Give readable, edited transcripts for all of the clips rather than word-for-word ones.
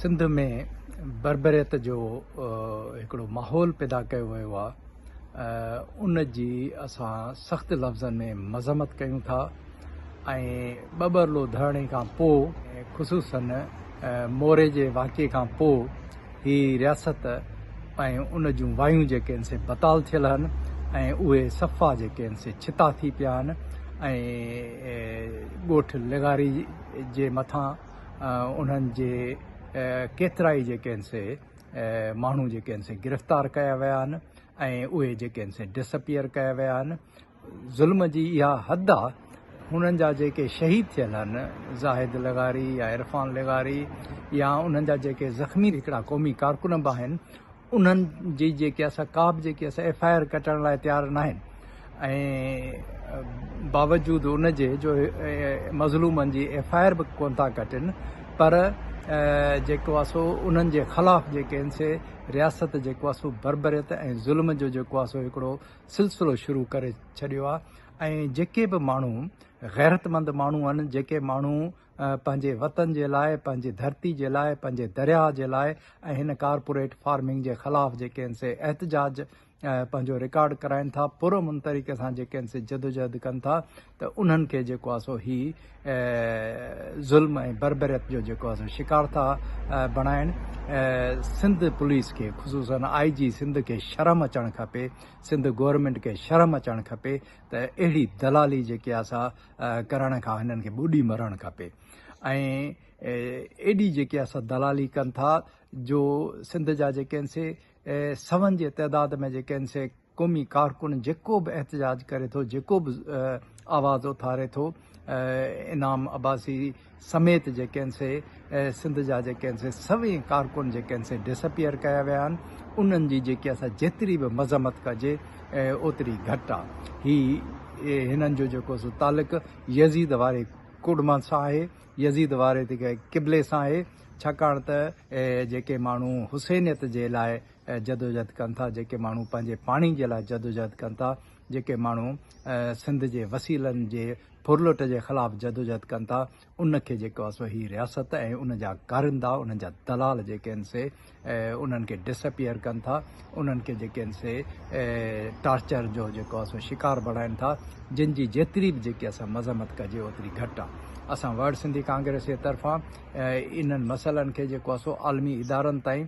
सिंध में बरबरियत जो हिकिड़ो माहौल पैदा कयो वियो आहे, उन जी असां सख़्तु लफ़्ज़नि में मज़म्मत कयूं था ऐं ॿ धरणे खां पोइ ख़ुसूसन मोरे जे वाक़े खां पोइ ही रियासत ऐं उन जूं वायूं जेके आहिनि से बताल थियल आहिनि ऐं उहे सफ़ा जेके आहिनि से छिता थी पिया आहिनि ऐं ॻोठ लॻारी जे मथां उन्हनि जे केतिरा ई जेके आहिनि से माण्हू जेके आहिनि से गिरफ़्तार कया विया आहिनि ऐं उहे जेके आहिनि से डिसअपियर कया विया आहिनि। ज़ुल्म जी इहा हद आहे। हुननि जा जेके शहीद थियल आहिनि, ज़ाहिद लॻारी या इरफ़ान लॻारी या उन्हनि जा जेके ज़ख़्मी हिकिड़ा क़ौमी कारकुन बि आहिनि, उन्हनि जी जेके असां का बि जेके असां FIR कटण लाइ तयारु न आहिनि ऐं बावजूदि उन जे जो मज़लूमनि जी FIR बि कोन था कटनि, पर जेको आहे सो उन्हनि जे ख़िलाफ़ु जेके आहिनि से रियासत जेको आहे सो बरबरियत ऐं ज़ुल्म जो जेको आहे सो हिकिड़ो सिलसिलो शुरू करे छॾियो आहे। ऐं जेके बि माण्हू ग़ैरतमंद माण्हू आहिनि, जेके माण्हू पंहिंजे वतन जे लाइ, पंहिंजे धरती जे लाइ, पंहिंजे दरिया जे लाइ ऐं हिन कारपोरेट फार्मिंग जे ख़िलाफ़ु जेके आहिनि से एहतजाज पंहिंजो रिकॉर्ड कराइनि था, पुरअमन तरीक़े सां जेके आहिनि से जदोजहद कनि था, त उन्हनि खे जेको आहे सो ही ज़ुल्म ऐं बरबरियत जो जेको आहे सो शिकार था बणाइनि। सिंध पुलिस खे ख़ुसूसन IG सिंध खे शर्म अचणु खपे, सिंध गवर्नमेंट खे शर्म अचणु खपे त अहिड़ी दलाली जेके असां करण खां हिननि खे ॿुॾी मरणु खपे। ऐं एॾी जेके असां दलाली कनि था जो सिंध जा जेके आहिनि से सवनि जे तइदाद में जेके आहिनि से क़ौमी कारकुन जेको बि एहतजाज करे थो, जेको बि आवाज़ उथारे थो, इनाम अब्बासी समेत जेके आहिनि से सिंध जा जेके आहिनि से सभई कारकुन जेके आहिनि से डिसअपियर कया विया आहिनि। उन्हनि जी जेकी असां जेतिरी बि मज़म्मत कजे ओतिरी घटि आहे। हिननि जो जेको सो तालुक यज़ीद वारे कुड़म सां आहे, यज़ीद वारे क़िबले सां आहे, छाकाणि त जेके माण्हू हुसैनियत जे लाइ जदोजहद कनि था, जेके माण्हू पंहिंजे पाणी जे लाइ जदोजहद कनि था, जेके माण्हू सिंध जे वसीलनि जे फुरलुट जे ख़िलाफ़ु जदोजहद कनि था, उनखे जेको आहे सो ही रियासत ऐं उन जा कारिंदा, उन्हनि जा दलाल जेके आहिनि से उन्हनि खे डिसअपियर कनि था, उन्हनि खे जेके आहिनि से टार्चर जो जेको आहे सो शिकार बणाइनि था, जिन जी जेतिरी बि जेकी असां मज़म्मत कजे ओतिरी घटि आहे। असां वर्ल्ड सिंधी कांग्रेस जे तरफ़ां इन्हनि मसइलनि खे जेको आहे सो आलमी इदारनि ताईं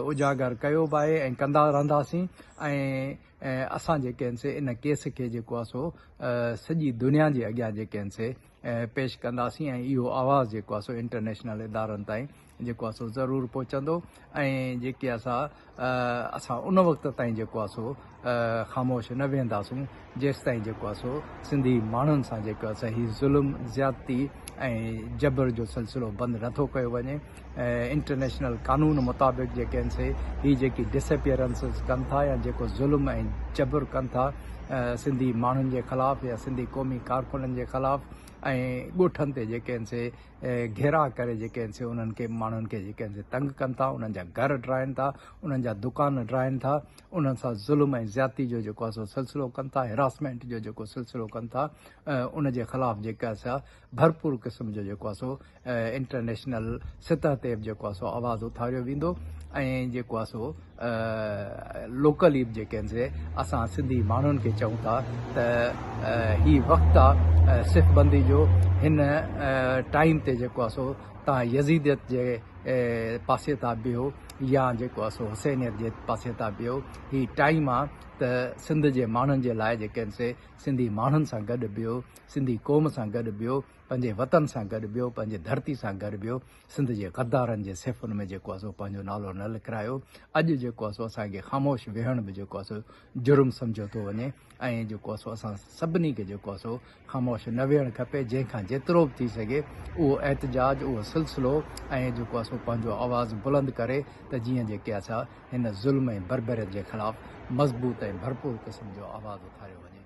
उजागर कयो बि आहे ऐं कंदा रहंदासीं। ऐं असां जेके आहिनि से इन केस खे जेको आहे सो सॼी दुनिया जे अॻियां जेके आहिनि से पेश कंदासीं ऐं इहो आवाज़ु जेको आहे सो इंटरनेशनल इदारनि ताईं जेको आहे सो ज़रूरु पहुचंदो। ऐं जेके असां उन वक़्त ताईं जेको आहे सो ख़ामोश न वेहंदासीं जेसि ताईं जेको आहे सो सिंधी माण्हुनि सां जेको आहे हीउ ज़ुल्म, ज़्यादती ऐं जबर जो सिलसिलो बंदि नथो कयो वञे। इंटरनेशनल कानून मुताबिक़ जेके आहिनि से हीअ जेकी डिसअपियरेंसिस कनि था या जेको ज़ुल्म ऐं जबर कनि था सिंधी माण्हुनि जे ख़िलाफ़ु या सिंधी क़ौमी कारकुननि जे ख़िलाफ़ु ऐं ॻोठनि ते जेके आहिनि से घेरा करे जेके आहिनि से उन्हनि खे माण्हुनि खे जेके आहिनि से तंग कनि था, उन्हनि जा घर ड्राइनि था, उन्हनि जा दुकान ड्राइनि था, उन्हनि सां ज़ुल्म ऐं ज़्यादती जो जेको आहे सो सिलसिलो कनि था, हिरासमेंट जो जेको सिलसिलो कनि था, उन जे ख़िलाफ़ु जेका असां भरपूर क़िस्म जो जेको आहे सो इंटरनेशनल सतह ते बि जेको आहे सो आवाज़ु उथारियो वेंदो। ऐं जेको आहे सो लोकली बि जेके आहिनि से असां सिंधी माण्हुनि खे चऊं था त हीउ वक़्तु आहे सिफ़बंदी जो। हिन टाइम ते जेको आहे सो तव्हां यज़ीदियत जे पासे था बीहो या जेको आहे सो हुसैनियत जे पासे था बीहो। हीउ टाइम आहे त सिंध जे माण्हुनि जे लाइ जेके आहिनि से सिंधी माण्हुनि सां गॾु बीहो, सिंधी क़ौम सां गॾु बीहो, पंहिंजे वतन सां गॾु बीहो, पंहिंजे धरती सां गॾु बीहो। सिंध जे गद्दारनि जे सिफ़ुनि में जेको आहे सो पंहिंजो नालो न लिखायो। अॼु जेको आहे सो असांखे ख़ामोश वेहण बि जेको आहे सो जुर्म सम्झो थो वञे ऐं जेको आहे सो असां सभिनी खे जेको आहे सो ख़ामोश न वेहणु खपे। जंहिंखां जेतिरो बि थी सघे उहो एहतजाज, उहो सिलसिलो ऐं जेको आहे सो पंहिंजो आवाज़ु बुलंद करे त जीअं जेके असां हिन ज़ुल्म ऐं बरबरियत जे ख़िलाफ़ु मज़बूत ऐं भरपूर क़िस्म जो आवाज़ु उथारियो वञे।